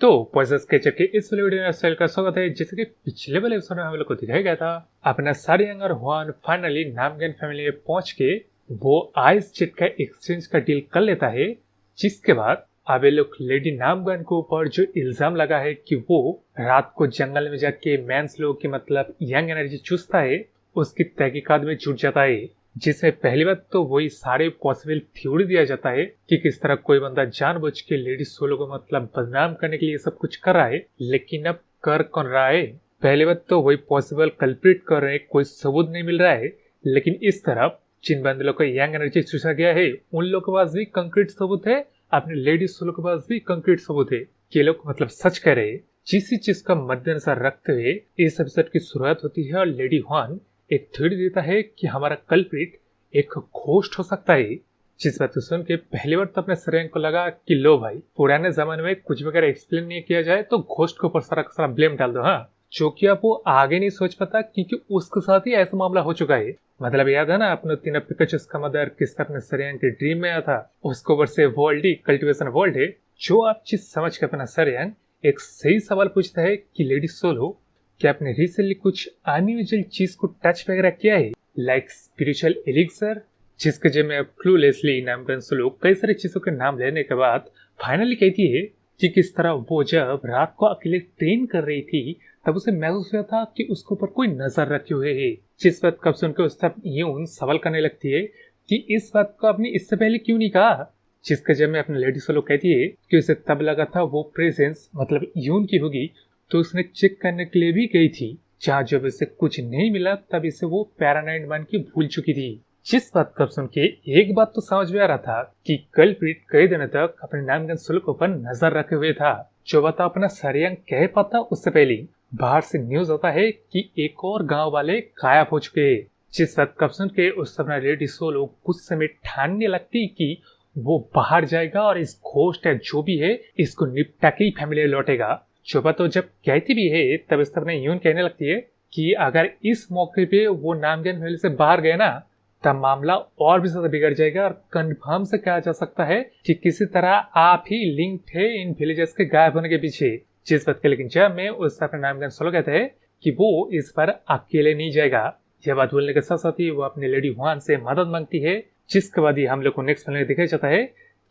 तो poisonous catcher के इस वाले वीडियो में स्टाइल का स्वागत है। जैसे कि पिछले वाले एपिसोड में हम लोग को दिखाया गया था, अपना सारियांग और हुआन फाइनली नामगन फैमिली में पहुंच के वो आइस जेट का एक्सचेंज का डील कर लेता है, जिसके बाद अब ये लोग लेडी नामगन के ऊपर जो इल्जाम लगा है कि वो रात को जंगल में जाके मैंस लोगों की मतलब यंग एनर्जी चूसता है, उसकी तहकीकात में जुट जाता है। जिसमें पहली बात तो वही सारे पॉसिबल थ्योरी दिया जाता है कि किस तरह कोई बंदा जानबूझ के लेडी सोलो को मतलब बदनाम करने के लिए सब कुछ कर रहा है, लेकिन अब कर कौन रहा है। पहली बात तो वही पॉसिबल कल्प्रिट कर रहे हैं, कोई सबूत नहीं मिल रहा है, लेकिन इस तरफ जिन बंदलों को यंग एनर्जी चूसा गया है उन लोगों के पास भी कंक्रीट सबूत है, अपने लेडी सोलो के पास भी कंक्रीट सबूत है कि लोग मतलब सच कह रहे हैं। जिस चीज का मद्देनजर रखते हुए इस एपिसोड की शुरुआत होती है और लेडी हुआन एक थ्योरी देता है कि हमारा कल्प्रिट एक घोस्ट हो सकता है। जिस बात को सुन के पहली बार तो अपने सरेंग को लगा कि लो भाई, पुराने जमाने में कुछ भी अगर एक्सप्लेन नहीं किया जाए तो घोस्ट के ऊपर सारा का सारा ब्लेम डाल दो। हाँ, जो कि अब वो आगे नहीं सोच पाता क्योंकि उसके साथ ही ऐसा मामला हो चुका है। मतलब याद है ना अपने तीन पिकाचू का मदर किस अपने सरेंग के ड्रीम में आया था, उसके ऊपर से वर्ल्ड ही कल्टिवेशन वर्ल्ड है। जो आप चीज समझ के अपना सरेंग एक सही सवाल पूछता है कि लेडी सोलो क्या आपने रिसेंटली कुछ अनयूजुअल चीज को टच वगैरह किया है, लाइक स्पिरिचुअल एलिक्सर। जिसके जब में क्लूलेसली नामगन सोलो कई सारी चीजों के नाम लेने के बाद फाइनली कहती है कि किस तरह वो जब रात को अकेले ट्रेन कर रही थी तब उसे महसूस हुआ था कि उसके ऊपर कोई नजर रखे हुए है। जिस बात कब सुनकर उस तब यून सवाल करने लगती है कि इस बात को आपने इससे पहले क्यों नहीं कहा। जिसके जब में अपने लेडी सोलो कहती है कि उसे तब लगा था वो प्रेजेंस मतलब यून की होगी, तो उसने चेक करने के लिए भी गई थी। जहाँ जब इसे कुछ नहीं मिला तब इसे वो पैरानाइड मान के भूल चुकी थी। जिस बात को सुन के एक बात तो समझ में आ रहा था कि कल्प्रिट कई दिनों तक अपने नामगन सोलो के ऊपर नजर रखे हुए था। जो बात अपना सरेंग कह पाता उससे पहले बाहर से न्यूज आता है कि एक और गांव वाले गायब हो चुके हैं। जिस बात को सुन के उस समय लेडी सोलो कुछ समय ठानने लगती कि वो बाहर जाएगा और इस घोस्ट या जो भी है इसको निपटा के ही फैमिली लौटेगा। शोभा तो जब कहती भी है तब इस तरह यून कहने लगती है कि अगर इस मौके पे वो नामगन फैमिली से बाहर गए ना तब मामला और भी ज्यादा बिगड़ जाएगा और कंफर्म से कहा जा सकता है कि किसी तरह आप ही लिंक थे इन विलेजर्स के गायब होने के पीछे। जिस बात के लेकिन जब में उस अपने नामगन सोलो कहते हैं कि वो इस पर अकेले नहीं जाएगा। यह बात बोलने के साथ साथ ही वो अपनी लेडी हुआन से मदद मांगती है, जिसके बाद ही हम लोग को नेक्स्ट फिल्म में दिखाया जाता है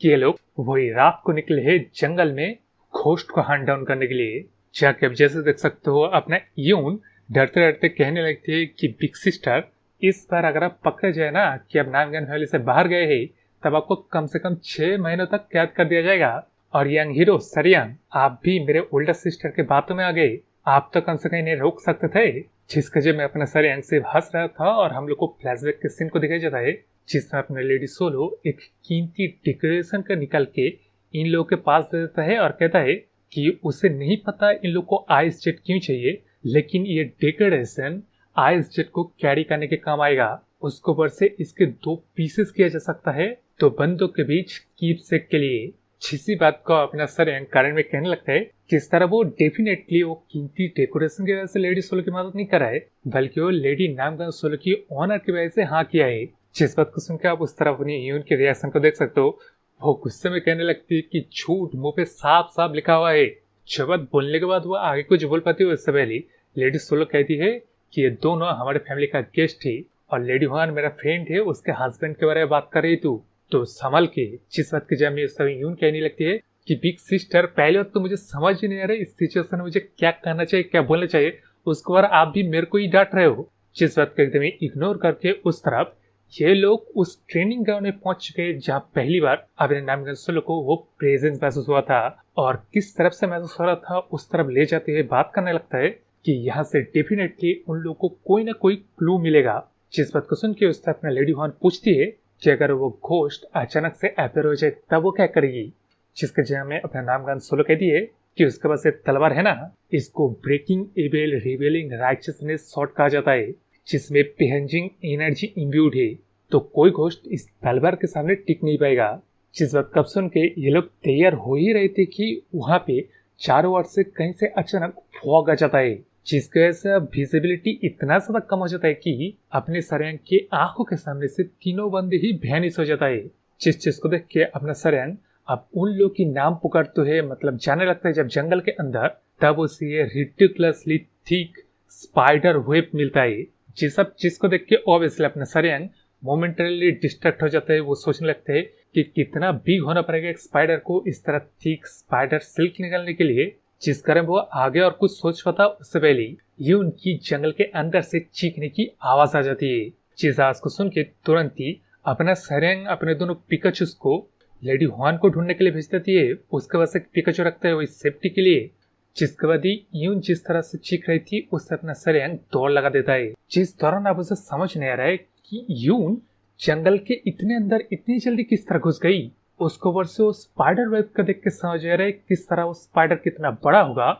कि ये लोग वही रात को निकले है जंगल में घोस्ट को हंट डाउन करने के लिए। जाके अब जैसे देख सकते हो अपना यून डरते डरते कहने लगती है कि बिग सिस्टर इस बार अगर आप पकड़े जाए ना कि अब नामगन फैमिली से बाहर गए हैं तब आपको कम से कम 6 महीनों तक कैद कर दिया जाएगा। और यंग हीरो सरियांग, आप भी मेरे ओल्डर सिस्टर के बातों में आ गए, आप तो कम से कम इन्हें रोक सकते थे। जिसके जब मैं अपना सरियांग से हंस रहा था और हम लोग को फ्लैशबैक के सीन को दिखाया जाता है जिसमें अपने लेडी सोलो एक कीमती डेकोरेशन का निकाल के इन लोगों के पास दे देता है और कहता है कि उसे नहीं पता इन लोग को आइस जेट क्यों चाहिए, लेकिन ये डेकोरेशन आइस जेट को कैरी करने के काम आएगा। उसके ऊपर से इसके 2 पीसेस किया जा सकता है तो बंदों के बीच कीप सेक के लिए। जिसी बात को अपना सरेंग कारण में कहने लगता है किस तरह वो डेफिनेटली वो कीमती डेकोरेशन की वजह से लेडी सोलो की मदद नहीं कर रहा है, बल्कि वो लेडी नामगन सोलो की ऑनर की वजह से हाँ किया है। जिस बात को सुनकर आप उस तरह अपनी यून के रिएक्शन को देख सकते हो। वो गुस्से में कहने लगती है कि झूठ मुंह पे साफ साफ लिखा हुआ है। जब बोलने के बाद वो आगे कुछ बोल पाती है उससे पहले लेडी सोलो कहती है कि ये दोनों हमारे फैमिली का गेस्ट है और लेडी हुआन मेरा फ्रेंड है, उसके हस्बैंड के बारे में बात कर रही तू तो संभल के। जिस बात की जब यून कहने लगती है कि बिग सिस्टर पहले वक्त तो मुझे समझ ही नहीं आ रहा इस सिचुएशन में मुझे क्या करना चाहिए क्या बोलना चाहिए, उसके बाद आप भी मेरे को ही डांट रहे हो। जिस बात को एकदम इग्नोर करके उस तरफ ये लोग उस ट्रेनिंग ग्राउंड में पहुंच चुके जहां पहली बार अपने नामगन सोलो को वो प्रेजेंस महसूस हुआ था और किस तरफ से महसूस हो रहा था उस तरफ ले जाते हुए बात करने लगता है कि यहाँ से डेफिनेटली उन लोगों को कोई ना कोई क्लू मिलेगा। जिस बात को सुन के उस तरफ अपना लेडी हुआन पूछती है कि अगर वो घोस्ट अचानक से अपेयर हो जाए तब वो क्या करेगी। जिसके जगह में अपना नामगन सोलो कहती है कि उसके पास एक तलवार है ना, इसको breaking able revealing richness shot कहा जाता है, जिसमें पेहंजिंग एनर्जी इम्ब्यूड है, तो कोई घोस्ट इस तलवार के सामने टिक नहीं पाएगा। जिस बात कब सुन के ये लोग तैयार हो ही रहे थे कि वहां पे चारों ओर से कहीं से अचानक फॉग आ जाता है, जिसकी वजह से विजिबिलिटी इतना ज्यादा कम हो जाता है कि अपने सरेंग के आंखों के सामने से तीनों बंदे ही भैनिस हो जाता है। जिस चीज को देख के अपना सरेंग अब उन लोग की नाम पुकारते है मतलब जाने लगता है जब जंगल के अंदर, तब उसे ये रिडिकुलसली थिक स्पाइडर वेब मिलता है। जिसको देख के ऑब्वियसली अपना सरेंग मोमेंटरली डिस्ट्रैक्ट हो जाता है। वो सोचने लगते हैं कि कितना बिग होना पड़ेगा एक स्पाइडर को इस तरह थिक स्पाइडर सिल्क निकालने के लिए, जिस कारण वो आगे और कुछ सोच पाता उससे पहले ये उनकी जंगल के अंदर से चीखने की आवाज आ जाती है। जिस आवाज को सुन के तुरंत ही अपना सरेंग अपने दोनों पिकाचूस को लेडी हुआन को ढूंढने के लिए भेज देती है। उसके बाद से पिकाचू रखता है वही सेफ्टी के लिए। जिसके बाद ही यून जिस तरह से चीख रही थी उससे अपना सरेंग दौड़ लगा देता है। जिस दौरान अब उसे समझ नहीं आ रहा है कि यून जंगल के इतने अंदर इतनी जल्दी किस तरह घुस गई। उसको ऊपर से वो स्पाइडर वेब का देख के समझ आ रहा है किस तरह वो स्पाइडर कितना बड़ा होगा।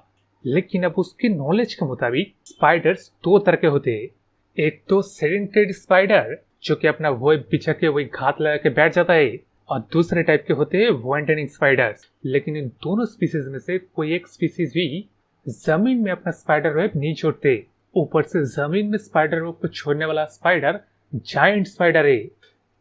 लेकिन अब उसके नॉलेज के मुताबिक स्पाइडर्स दो तरह के होते हैं। एक तो सेडेंटेड स्पाइडर जो कि अपना वेब बिछा के वही घात लगा के बैठ जाता है, और दूसरे टाइप के होते हैं वेंटनिंग स्पाइडर्स। लेकिन इन दोनों स्पीसीज में से कोई एक स्पीसीज भी जमीन में अपना स्पाइडर वेब नहीं छोड़ते। ऊपर से जमीन में स्पाइडर वेब को छोड़ने वाला स्पाइडर जायंट स्पाइडर है।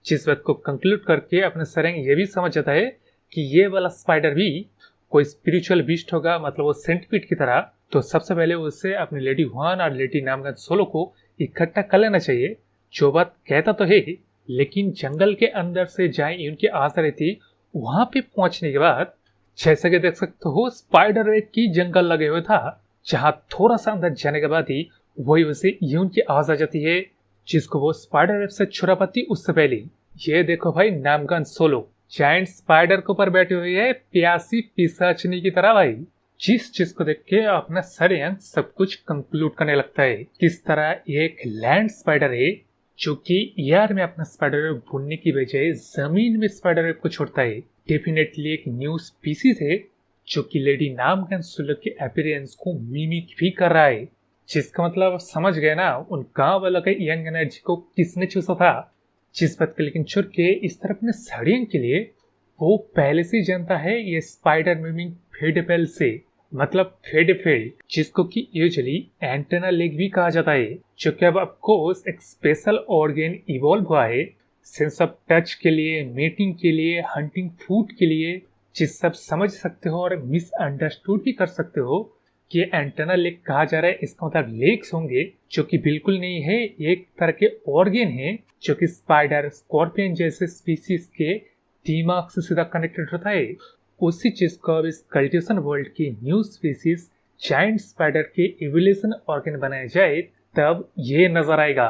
जिस बात को कंक्लूड करके अपने सरेंग ये भी समझ जाता है कि ये वाला स्पाइडर भी कोई स्पिरिचुअल बीस्ट होगा, मतलब वो सेंटिपीड की तरह। तो सबसे पहले उसे अपनी लेडी हुआन और लेडी नामगन सोलो को इकट्ठा कर लेना चाहिए। जो बात कहता तो है, लेकिन जंगल के अंदर से जाए उनकी आस रही थी। वहां पे पहुंचने के बाद जैसे कि देख सकते हो स्पाइडर एक की जंगल लगे हुए था, जहां थोड़ा सा अंदर जाने के बाद ही वही उसे यून की आवाज आ जाती है, जिसको वो स्पाइडर वेब से छुड़ा पाती उससे पहले। ये देखो भाई नामगन सोलो जायंट स्पाइडर के ऊपर बैठी हुई है प्यासी पिशाचनी की तरह भाई। जिस चीज को देख के अपना सरेंग सब कुछ कंक्लूड करने लगता है। किस तरह एक लैंड स्पाइडर है जो कि एयर में अपना स्पाइडर वेब भूनने की बजाय जमीन में स्पाइडर वेब को छोड़ता है। डेफिनेटली एक न्यू स्पीसीज है जो कि लेडी नामगन सोलो के अपीयरेंस को मिमिक भी कर रहा है। जिसका मतलब समझ गए ना उन गांव वालों के यंग एनर्जी को किसने चूसा था। जिस बात के लेकिन छुड़ के इस तरफ अपने सड़ियंग के लिए वो पहले से जानता है ये स्पाइडर मिमिंग फेडेपेल से, मतलब फेडेफेल, जिसको कि यूजुअली एंटेना लेग भी कहा जाता है, जो कि अब ऑफकोर्स एक स्पेशल ऑर्गन इवॉल्व हुआ है सेंस ऑफ टच के लिए, मीटिंग के लिए, हंटिंग फूड के लिए। जिस सब समझ सकते हो और मिसअंडरस्टूड भी कर सकते हो कि एंटेना लेग कहा जा रहा है, इसका मतलब लेग्स होंगे, जो कि बिल्कुल नहीं है। एक तरह के ऑर्गन है जो कि स्पाइडर स्कॉर्पियन जैसे स्पीसीज के दिमाग से सीधा कनेक्टेड होता है। उसी चीज को अब इस कल्टिवेशन वर्ल्ड की न्यू स्पीसीज जायंट स्पाइडर के इवोल्यूशन ऑर्गन बनाया जाए तब ये नजर आएगा।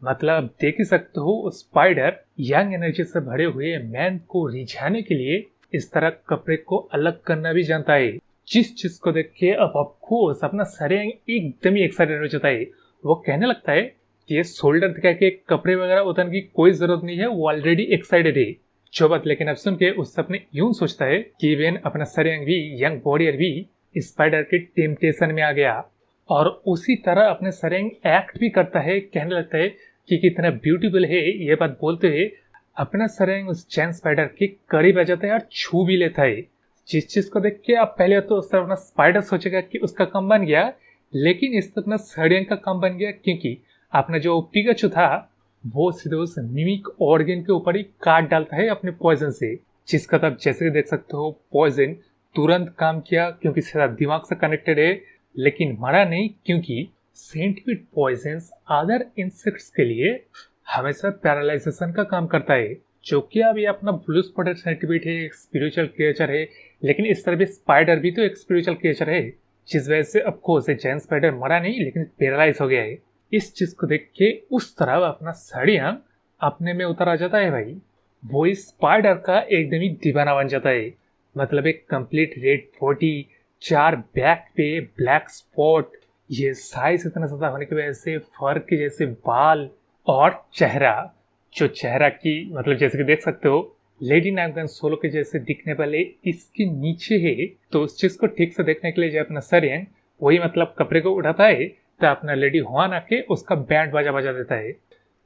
मतलब देख ही सकते हो स्पाइडर यंग एनर्जी से भरे हुए मैन को रिझाने के लिए इस तरह कपड़े को अलग करना भी जानता है। जिस चीज को देख के अब ऑफकोर्स अपना सरेंग एकदम ही एक्साइटेड हो जाता है। वो कहने लगता है कि ये शोल्डर दिखा के कपड़े वगैरह उतारने की कोई जरूरत नहीं है, वो ऑलरेडी एक्साइटेड है। जो बात लेकिन अब सुन के उससे अपने यूं सोचता है कि इवन अपना सरेंग भी यंग वॉरियर भी स्पाइडर के टेम्पटेशन में आ गया, और उसी तरह अपने सरेंग एक्ट भी करता है। कहने लगता है कि कितना ब्यूटीफुल है। ये बात बोलते हुए अपना सरेंग उस जायंट स्पाइडर के करीब आ जाता है और छू भी लेता है। जिस चीज को देख के आप पहले तो उस तरह अपना स्पाइडर सोचेगा कि उसका काम बन गया, लेकिन इस तरह अपना सरेंग का काम बन गया, क्योंकि अपना जो पिकाचू था वो सीधे उस मिमिक ऑर्गन के ऊपर ही काट डालता है अपने पॉइजन से। जिसका तब जैसे कि देख सकते हो पॉइजन तुरंत काम किया क्योंकि सीधा दिमाग से कनेक्टेड है, लेकिन मरा नहीं, क्योंकि सेंटिपीड पॉइजन अदर इंसेक्ट्स के लिए हमेशा पैरालाइजेशन का काम करता है। जो कि अब ये अपना ब्लू स्पॉटेड सेंटिपीड है, एक स्पिरिचुअल क्रिएचर है, लेकिन इस तरह भी स्पाइडर भी तो एक स्पिरिचुअल क्रिएचर है, जिस वजह से ऑफकोर्स जायंट स्पाइडर मरा नहीं लेकिन पैरालाइज हो गया है। इस चीज को देख के उस तरह अपना सड़ियां अपने में उतर आ जाता है भाई। वो इस स्पाइडर का एकदम ही दीवाना बन जाता है। मतलब एक कंप्लीट रेड बॉडी, 4 बैक पे ब्लैक स्पॉट, ये साइज इतना ज्यादा होने की वजह से फर के जैसे बाल, और चेहरा जो चेहरा की मतलब जैसे कि देख सकते हो लेडी नामगन सोलो के जैसे दिखने वाले इसके नीचे है। तो उस चीज को ठीक से देखने के लिए जो अपना सरेंग वही मतलब कपड़े को उठाता है, तो अपना लेडी हुआन आके उसका बैंड बाजा बजा देता है।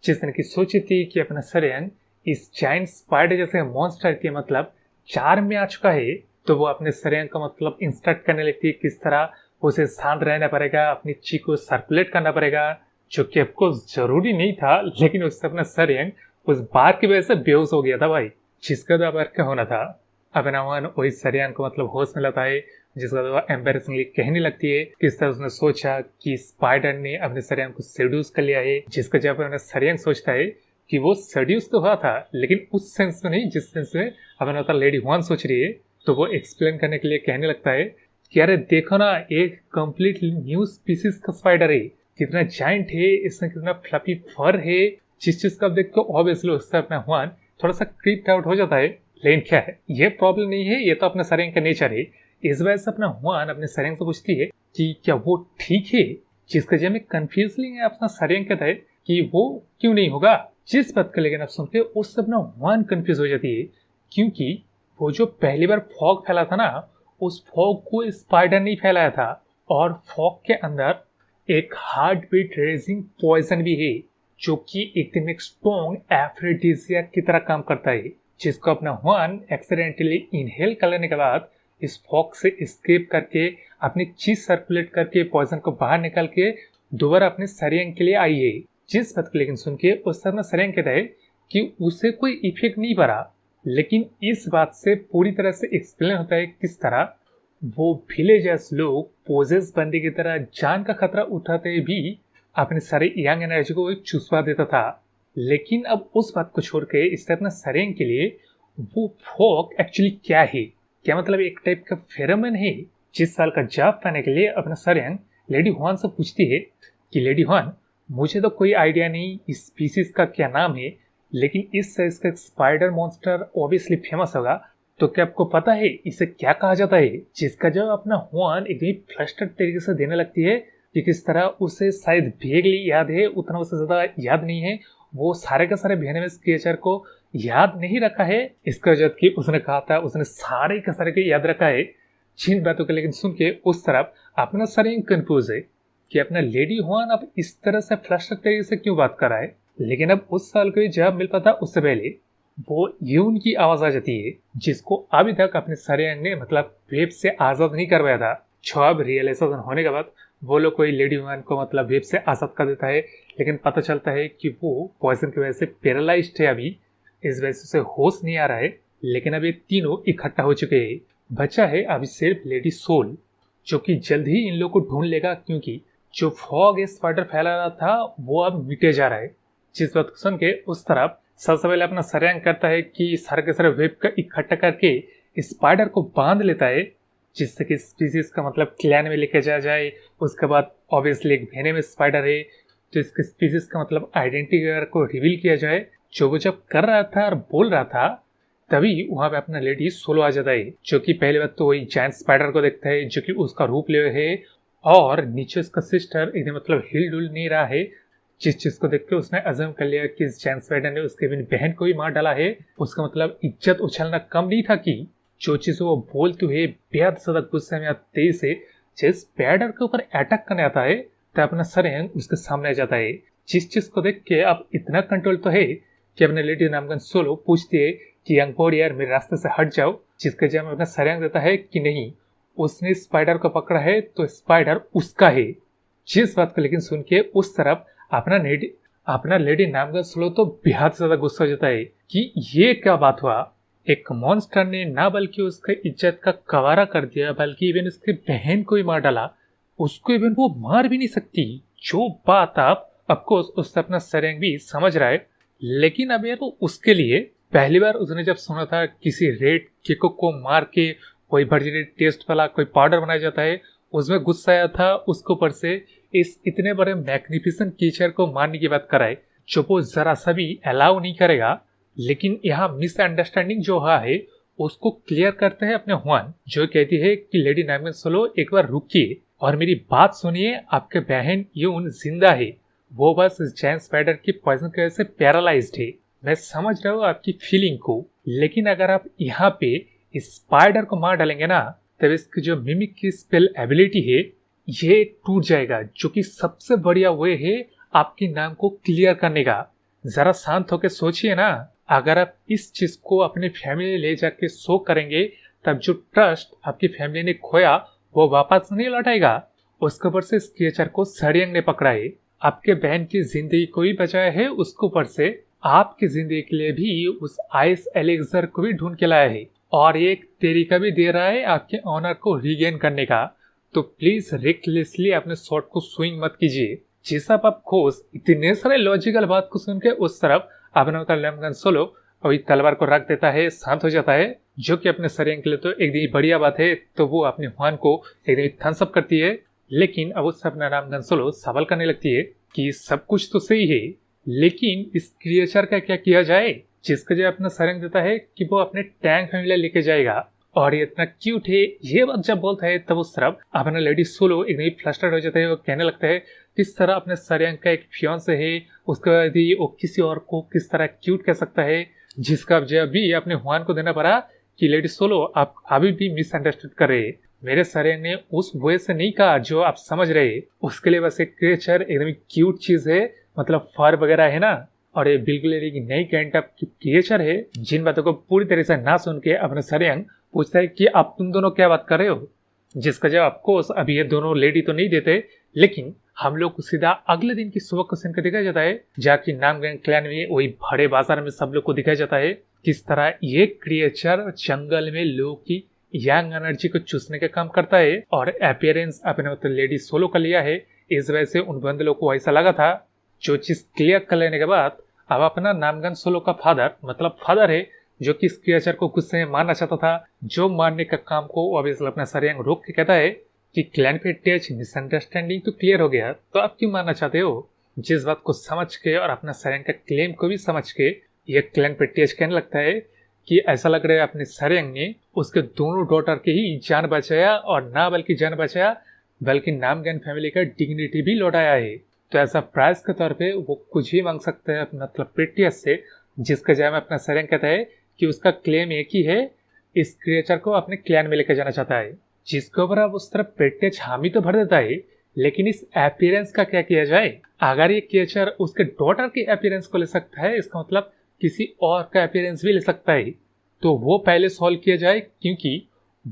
जिसने की सोची थी कि अपना सरेंग इस जायंट स्पाइडर जैसे मॉन्स्टर के मतलब 4 में आ चुका है, तो वो अपने सरेंग का मतलब इंस्ट्रक्ट करने लगती है किस तरह उसे शांत रहना पड़ेगा, अपनी ची को सर्कुलेट करना पड़ेगा, जो कि ऑफकोर्स जरूरी नहीं था, लेकिन उससे अपना सरेंग उस बार की वजह से बेहोश हो गया था भाई, जिसका तो अब क्या होना था। अपना हुआन वही सरियांग को मतलब होश में लाता है, जिसका वो एम्बेरसिंगली कहने लगती है किस तरह उसने सोचा कि स्पाइडर ने अपने सरियांग को सेड्यूस कर लिया है। जिसका जब अपना सरियांग सोचता है कि वो सेड्यूस तो हुआ था, लेकिन उस सेंस में नहीं जिस सेंस में अपना होता लेडी हुआन सोच रही है। तो वो एक्सप्लेन करने के लिए कहने लगता है कि अरे देखो ना, एक कंप्लीटली न्यू स्पीसीज का स्पाइडर है, कितना जाइंट है, इसमें कितना फ्लफी फर है। जिस चीज का देख के ऑब्वियसली उससे अपना हुआन थोड़ा सा क्रीप्ड आउट हो जाता है। लेकिन क्या है, ये प्रॉब्लम नहीं है, ये तो अपने सरियांग का नेचर है। इस वजह से अपना हुआन अपने सरियांग से पूछती है कि क्या वो ठीक है। जिसका जब में कंफ्यूजलिंग है, अपना सरियांग कहता है कि वो क्यों नहीं होगा। जिस बात को लेकर आप सुन के उससे अपना हुआन कंफ्यूज हो जाती है, क्योंकि वो जो पहली बार फॉग फैला था ना, उस फॉग को स्पाइडर नहीं फैलाया था, और फॉग के अंदर एक हार्ट बीट रेजिंग पॉइजन भी है, जो कि एकदम एक स्ट्रॉन्ग एफ्रोडिसियाक की तरह काम करता है, जिसको अपना हुआन एक्सीडेंटली इनहेल कर लेने के बाद इस फॉग से एस्केप करके अपनी चीज सर्कुलेट करके पॉइजन को बाहर निकाल के दोबारा अपने सरियांग के लिए आई है। जिस बात को लेकिन सुन के उस समय सरियांग कहता है कि उसे कोई इफेक्ट नहीं पड़ा, लेकिन इस बात से पूरी तरह से एक्सप्लेन होता है किस तरह वो विलेजर्स लोग पोजेस बंदी की तरह जान का खतरा उठाते भी अपने सारे यंग एनर्जी को चुसवा देता था। लेकिन अब उस बात को छोड़ के इससे अपना सरियांग के लिए वो फॉग एक्चुअली क्या है, क्या मतलब एक टाइप का फेरोमोन है। जिस साल का जॉब पाने के लिए अपना सरियांग लेडी हुआन से पूछती है कि लेडी हुआन, मुझे तो कोई आइडिया नहीं इस स्पीसीज का क्या नाम है, लेकिन इस साइज का स्पाइडर मॉन्स्टर ऑब्वियसली फेमस होगा, तो क्या आपको पता है इसे क्या कहा जाता है। जिसका जवाब अपना हुआन एकदम फ्लस्टर्ड तरीके से देने लगती है कि किस तरह उसे शायद भेगली याद है, उतना उसे ज्यादा याद नहीं है, वो सारे का सारे वेनमस क्रिएचर को याद नहीं रखा है। इसका वजह कि उसने कहा था उसने सारे का सारे को याद रखा है। जिन बातों को लेकिन सुन के उस तरफ अपना सरियांग कंफ्यूज है कि अपना लेडी हुआन अब इस तरह से फ्लस्टर्ड तरीके से क्यों बात कर रहा है। लेकिन अब उस साल को जवाब मिल पाता उससे पहले वो यून की आवाज आ जाती है, जिसको अभी तक अपने सरियांग ने मतलब वेब से आजाद नहीं करवाया था। जो अब रियलाइजेशन होने के बाद वो लोग कोई लेडी हुआन को मतलब वेब से आजाद कर देता है, लेकिन पता चलता है कि वो पॉइजन की वजह से पैरालाइज्ड है, अभी इस वजह से होश नहीं आ रहा है। लेकिन अब ये तीनों इकट्ठा हो चुके हैं, बचा है अभी सिर्फ लेडी सोल, जो कि जल्द ही इन लोगों को ढूंढ लेगा, क्योंकि जो फॉग स्पाइडर फैला रहा था वो अब मिटे जा रहा है। जिस बात को सुन के उस तरफ सबसे पहले अपना सरियांग करता है कि सारे के सारे वेब का इकट्ठा करके स्पाइडर को बांध लेता है, जिससे कि स्पीसीज का मतलब क्लैन में लेके जाया जाए। उसके बाद ऑब्वियसली एक वेनमस स्पाइडर है, तो इसके स्पीसीज का मतलब आइडेंटिटी को रिवील किया जाए। जो वो जब कर रहा था और बोल रहा था, तभी वहां पे अपना लेडी सोलो आ जाता है, जो कि पहले बात तो वही जायंट स्पाइडर को देखता है, जो कि उसका रूप ले है, और नीचे उसका सिस्टर एकदम मतलब हिल डुल नहीं रहा है। जिस चीज को देख के उसने अजम कर लिया कि इस जायंट स्पाइडर ने उसके बहन को ही मार डाला है। उसका मतलब इज्जत उछलना कम नहीं था कि जो चीज वो बोलते हुए बेहद ज्यादा गुस्से में तेज से जिस स्पाइडर के ऊपर अटैक करने आता है, तब अपना सरियांग उसके सामने आ जाता है। जिस चीज को देख के अब इतना कंट्रोल तो है कि अपने लेडी नामगन सोलो पूछती है कि यंग बॉडी यार मेरे रास्ते से हट जाओ। जिसका जवाब अपना सरियांग देता है कि नहीं, उसने स्पाइडर को पकड़ा है तो स्पाइडर उसका है। जिस बात को लेकिन सुन के उस तरफ अपना लेडी नामगन सोलो तो बेहद ज्यादा गुस्सा हो जाता है कि ये क्या बात हुआ। एक मॉन्स्टर ने ना बल्कि उसके इज्जत का कवारा कर दिया, बल्कि इवन उसकी बहन को ही मार डाला, उसको इवन वो मार भी नहीं सकती। जो बात आप ऑफकोर्स उससे अपना सरियांग भी समझ रहा है, लेकिन अब यार वो उसके लिए पहली बार उसने जब सुना था किसी रेड केको को मार के कोई बढ़िया टेस्ट वाला कोई पाउडर बनाया जाता है, उसमें गुस्सा आया था। उसके ऊपर से इस इतने बड़े मैग्निफिसेंट क्रीचर को मारने की बात कराए, जो वो जरा सा भी अलाउ नहीं करेगा। लेकिन यहाँ मिसअंडरस्टैंडिंग जो है उसको क्लियर करते हैं अपने हुआन, जो कहती है कि लेडी नामगन सोलो एक बार रुकिए और मेरी बात सुनिए, आपके बहन यून जिंदा है, वो बस इस जायंट स्पाइडर की पॉइजन की वजह से पैरालाइज्ड है। मैं समझ रहा हूँ आपकी फीलिंग को, लेकिन अगर आप यहाँ पे इस स्पाइडर को मार डालेंगे ना, तब इसकी जो मिमिक की स्पेल एबिलिटी है ये टूट जाएगा, जो कि सबसे बढ़िया वे है आपके नाम को क्लियर करने का। जरा शांत होकर सोचिए ना, अगर आप इस चीज को अपने फैमिली ले जाके शो करेंगे, तब जो ट्रस्ट आपकी फैमिली ने खोया वो वापस नहीं लौटाएगा। उसके ऊपर से इस क्रिएचर को सरियांग ने पकड़ा है, आपके बहन की जिंदगी को भी बचाया है, उसके ऊपर से आपकी जिंदगी के लिए भी उस आइस एलेक्सर को भी ढूंढ के लाया है। और ये एक तरीका भी दे रहा है आपके ऑनर को रिगेन करने का। तो प्लीज रेकलेसली अपने शॉट को स्विंग मत कीजिए। जिस आप खुश इतने सारे लॉजिकल बात को सुन के उस तरफ अपने मतलब लेमगन सोलो अभी तलवार को रख देता है, शांत हो जाता है, जो कि अपने सरेंग के लिए तो एकदम बढ़िया बात है। तो वो अपने हुआन को एकदम थम्स अप करती है। लेकिन अब उससे अपना रामगन सोलो सवाल करने लगती है कि सब कुछ तो सही है, लेकिन इस क्रिएचर का क्या किया जाए, जिसका जो अपना सरेंग देता है कि वो अपने टैंक फैमिली लेके जाएगा। और ये इतना क्यूट है। ये बात जब बोलता है तब उस तरफ अपना लेडी सोलो एकदम फ्लस्टर्ड हो जाता है। वो कहने लगता है किस तरह अपने सरेंग का एक फियांसे है, उसके बाद ही वो किसी और को किस तरह क्यूट कह सकता है, जिसका जब भी अपने हुआन को देना पड़ा कि लेडी सोलो आप अभी भी मिसअंडरस्टूड कर रहे। मेरे सरेंग ने उस वे से नहीं कहा जो आप समझ रहे। उसके लिए बस एक क्रिएचर एकदम क्यूट चीज है, मतलब फर वगैरह है ना। और ये बिल्कुल एक नई काइंड ऑफ क्रिएचर है। जिन बातों को पूरी तरह से ना सुन के अपने सरेंग पूछता है कि आप तुम दोनों क्या बात कर रहे हो, जिसका जवाब ऑफकोर्स अभी ये दोनों लेडी तो नहीं देते। लेकिन हम लोग को सीधा अगले दिन की सुबह को सीन को दिखाया जाता है, जाकि नामगैंग क्लैन में वही बड़े बाजार में सब लोग को दिखाया जाता है किस तरह ये क्रिएचर जंगल में लोगों की यंग एनर्जी को चूसने का काम करता है। और अपियरेंस अपने मतलब लेडी सोलो का लिया है, इस वजह से उन बंदलों को ऐसा लगा था। जो चीज क्लियर कर लेने के बाद अब अपना नामगन सोलो का फादर है, जो कि इस क्रिएचर को गुस्से में मारना चाहता था, जो मारने का काम को ऑब्वियसली अपना सरेंग रोक के कहता है कि क्लैन पे टच मिसअंडरस्टैंडिंग तो क्लियर हो गया, तो आप क्यों मारना चाहते हो। जिस बात को समझ के और अपना सरेंग का क्लेम को भी समझ के ये क्लैन पे टच कहने लगता है कि ऐसा लग रहा है अपने सरेंग ने उसके दोनों डॉटर की ही जान बचाया, और ना बल्कि जान बचाया बल्कि नामगैन फैमिली का डिग्निटी भी लौटाया है। तो ऐसा प्राइस के तौर पे वो कुछ भी मांग सकता है मतलब पेटियस से, जिसका जवाब अपना सरेंग कहता है कि उसका क्लेम एक ही है, इस क्रिएचर को अपने क्लैन में लेकर जाना चाहता है। जिसके ऊपर अब उस तरफ पेटियस हामी तो भर देता है, लेकिन इस अपीयरेंस का क्या किया जाए। अगर ये क्रिएचर उसके डॉटर के अपीयरेंस को ले सकता है, इसका मतलब किसी और का अपीयरेंस भी ले सकता है, तो वो पहले सॉल्व किया जाए, क्योंकि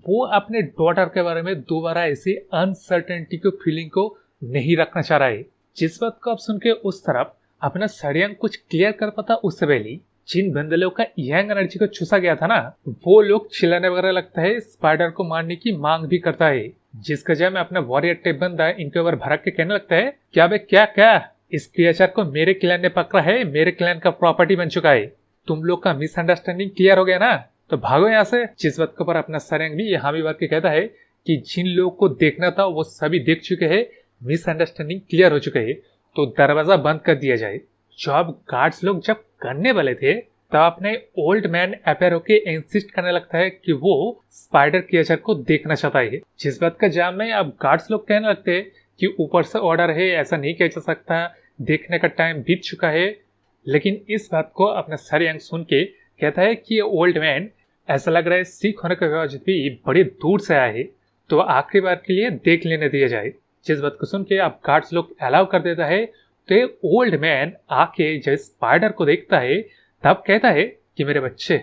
वो अपने डॉटर के बारे में दोबारा ऐसी अनसर्टेनिटी को फीलिंग को नहीं रखना चाह रहा है। जिस बात को आप सुन के उस तरफ अपना सड़ियंग कुछ क्लियर कर पाता उससे पहले जिन बंदलों का यंग एनर्जी को चूसा गया था ना, वो लोग चिल्लाने वगैरह लगता है, स्पाइडर को मारने की मांग भी करता है। जिसका जब मैं अपना वॉरियर टाइप बंदा इनके ऊपर भड़क के कहने लगता है क्या बे क्या क्या, इस क्रिएचर को मेरे क्लैन ने पकड़ा है, मेरे क्लैन का प्रॉपर्टी बन चुका है, तुम लोग का मिसअंडरस्टैंडिंग क्लियर हो गया ना, तो भागो यहाँ से। जिस बात के ऊपर अपना सरेंग भी यहाँ भी बात के कहता है कि जिन लोगों को देखना था वो सभी देख चुके हैं, मिसअंडरस्टैंडिंग क्लियर हो चुके हैं, तो दरवाजा बंद कर दिया जाए। जब गार्ड्स लोग जब करने वाले थे तब अपने ओल्ड मैन अपेयर होके इंसिस्ट करने लगता है कि वो स्पाइडर क्रिएचर को देखना चाहता है। जिस बात का जाम में अब गार्ड्स लोग कहने लगते हैं कि ऊपर से ऑर्डर है, ऐसा नहीं किया जा सकता, देखने का टाइम बीत चुका है। लेकिन इस बात को अपना सरेंग सुन के कहता है कि ये ओल्ड मैन ऐसा लग रहा है सिख होने के बावजूद भी बड़ी दूर से आया है, तो आखिरी बार के लिए देख लेने दिया जाए। जिस बात को सुन के अब गार्ड्स लोग अलाउ कर देता है, तो ये ओल्ड मैन आके जब स्पाइडर को देखता है तब कहता है कि मेरे बच्चे,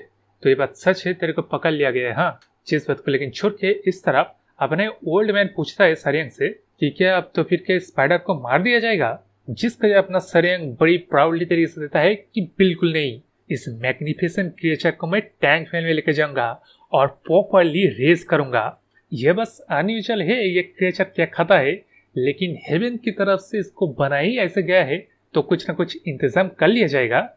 तो ये बात सच है, तेरे को पकड़ लिया गया है। हाँ, जिस बात को लेकिन छोड़ के इस तरफ अपने ओल्ड मैन पूछता है सरेंग से कि क्या अब तो फिर के स्पाइडर को मार दिया जाएगा। जिसका अपना सरेंग बड़ी प्राउडली तरीके से देता है कि बिल्कुल नहीं, इस मैग्निफिसेंट क्रिएचर को मैं टैंक फैन में लेकर जाऊंगा और प्रॉपरली रेज करूंगा। यह बस अनयूजुअल है, ये क्रिएचर क्या खाता है, लेकिन हेवन की तरफ से इसको बना ही ऐसे गया है, तो कुछ ना कुछ इंतजाम कर लिया जाएगा।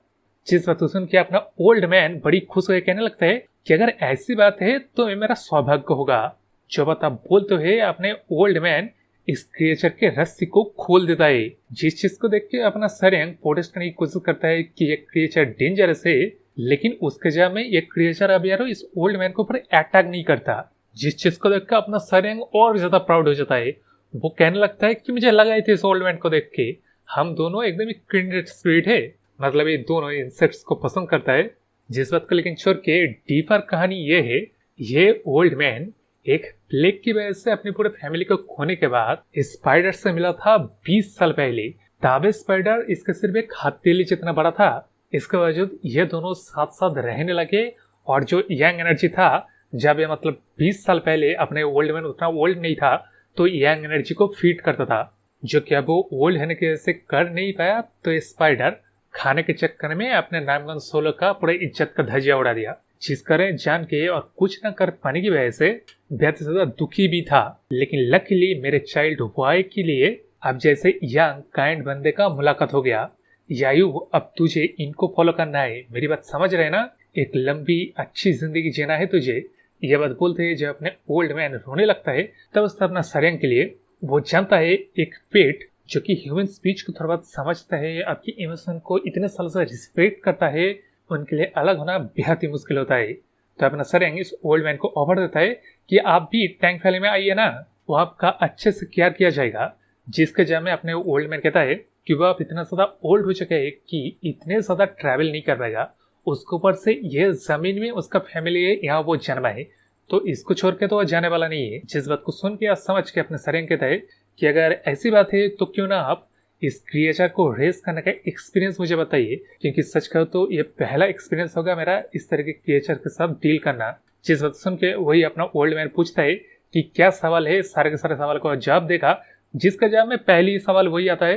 जिस बात सुन के अपना ओल्ड मैन बड़ी खुश होकर कहने लगता है कि अगर ऐसी बात है तो ये मेरा सौभाग्य होगा। जो बात आप बोलते हैं, अपने ओल्ड मैन इस क्रिएचर के रस्सी को खोल देता है। जिस चीज को देख के अपना सरेंग प्रोटेस्ट करने की कोशिश करता है कि ये क्रिएचर डेंजरस है, लेकिन उसके जवाब में ये क्रिएचर अब यारो इस ओल्ड मैन के ऊपर अटैक नहीं करता। जिस चीज को देख कर अपना सरेंग और ज्यादा प्राउड हो जाता है। वो कहने लगता है कि मुझे लगा था इस ओल्ड मैन को देख के हम दोनों एकदम किंडरेड स्पिरिट है, मतलब ये दोनों इंसेक्ट्स को पसंद करता है। जिस बात को लेकिन छोड़ के डीपर कहानी ये है, ये ओल्ड मैन एक प्लेग की वजह से अपनी पूरे फैमिली को खोने के बाद स्पाइडर से मिला था 20 साल पहले। ताबे स्पाइडर इसके सिर्फ एक हथेली जितना बड़ा था। इसके बावजूद ये दोनों साथ साथ रहने लगे, और जो यंग एनर्जी था जब ये मतलब 20 साल पहले अपने ओल्ड मैन उतना ओल्ड नहीं था, तो यंग एनर्जी को फीड करता था, जो कि अब वो ओल्ड होने की वजह से कर नहीं पाया। तो स्पाइडर खाने के चक्कर में अपने नामगन सोलो का पूरा इज्जत का धजिया उड़ा दिया। जिस करें जान के और कुछ न कर पाने की वजह से बेहद ज्यादा दुखी भी था। लेकिन लकीली मेरे चाइल्ड बॉय के लिए अब जैसे यंग काइंड बंदे का मुलाकात हो गया। यायु, अब तुझे इनको फॉलो करना है, मेरी बात समझ रहे ना? एक लंबी अच्छी जिंदगी जीना है तुझे। ये बात बोलते जब अपने ओल्ड मैन रोने लगता है तब उसने अपना सरेंग के लिए, वो जानता है एक पेट जो कि ह्यूमन स्पीच को थोड़ा बहुत समझता है, आपकी इमोशन को इतने साल से रिस्पेक्ट करता है, उनके लिए अलग होना बेहद ही मुश्किल होता है। तो अपना सरेंग इस ओल्ड मैन को ऑफर देता है कि आप भी टैंक वैली में आइए ना, वो आपका अच्छे से केयर किया जाएगा। जिसके जवाब में अपने ओल्ड मैन कहता है कि वो आप इतना ज्यादा ओल्ड हो चुके हैं कि इतने ज्यादा ट्रैवल नहीं कर पाएगा, उसके ऊपर से ये जमीन में उसका फैमिली है, यहाँ वो जन्मा है, तो इसको छोड़ के तो वो जाने वाला नहीं है। जिस बात को सुन के समझ के अपने सरेंग कहता है कि अगर ऐसी बात है तो क्यों ना आप इस क्रिएचर को रेस करने का एक्सपीरियंस मुझे बताइए, क्योंकि सच कहो तो ये पहला एक्सपीरियंस होगा मेरा इस तरह के क्रिएचर के साथ डील करना। जिस बात सुन के वही अपना ओल्ड मैन पूछता है कि क्या सवाल है, सारे के सारे सवाल को जवाब देगा। जिसका जवाब में पहली सवाल वही आता है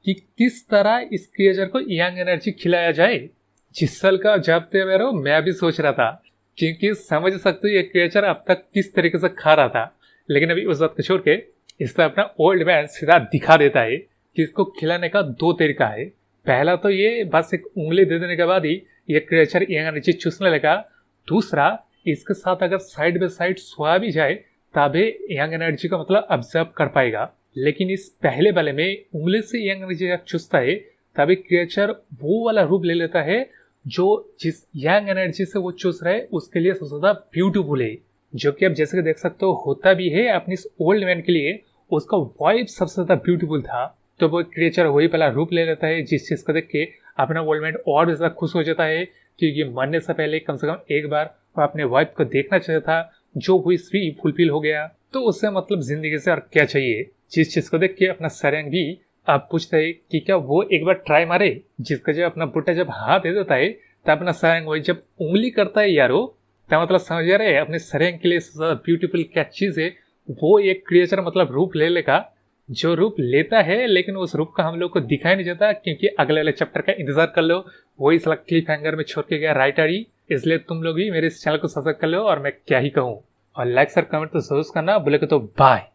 कि किस तरह इस क्रिएचर को यंग एनर्जी खिलाया जाए। जिस साल का जवाब दे मेरे मैं भी सोच रहा था, क्योंकि समझ सकते हो ये क्रिएचर अब तक किस तरीके से खा रहा था। लेकिन अभी उस बात को छोड़ के इससे अपना ओल्ड मैन सीधा दिखा देता है कि इसको खिलाने का दो तरीका है। पहला तो ये बस एक उंगली दे देने के बाद ही ये क्रिएचर यंग एनर्जी चूसने लगा। दूसरा, इसके साथ अगर साइड बाय साइड सोया भी जाए तभी यंग एनर्जी का मतलब ऑब्जर्व कर पाएगा। लेकिन इस पहले वाले में उंगली से यंग एनर्जी जब चूसता है तभी क्रिएचर वो वाला रूप ले लेता है जो जिस यंग एनर्जी से वो चूस रहा है उसके लिए सबसे ज्यादा ब्यूटीफुल है। जो कि आप जैसे कि देख सकते हो होता भी है अपनी इस ओल्ड मैन के लिए, उसका वाइब सबसे ज्यादा ब्यूटीफुल था। तो वो क्रिएचर वही पहला रूप ले लेता है, जिस चीज को देख के अपना ओल्ड मैन और भी ज्यादा खुश हो जाता है, क्योंकि मरने से पहले कम से कम एक बार वो अपने वाइफ को देखना चाहता था, जो हुई भी फुलफिल हो गया। तो उससे मतलब जिंदगी से और क्या चाहिए। जिस चीज को देख के अपना सरेंग भी आप पूछते है कि क्या वो एक बार ट्राई मारे। जिसका जब अपना बुट्टा जब हाथ दे देता है तब अपना सरेंग वही जब उंगली करता है यारो, तब मतलब समझ रहे अपने सरेंग के लिए सबसे ज्यादा ब्यूटीफुल क्या चीज है, वो एक क्रिएचर मतलब रूप ले लेगा। जो रूप लेता है लेकिन उस रूप का हम लोग को दिखाई नहीं जाता, क्योंकि अगले वाले चैप्टर का इंतजार कर लो, वो इस क्लिफ हैंगर में छोड़ के गया राइटर ही। इसलिए तुम लोग भी मेरे इस चैनल को सब्सक्राइब कर लो, और मैं क्या ही कहूँ। और लाइक सर कमेंट तो जरूर करना, बोले तो बाय।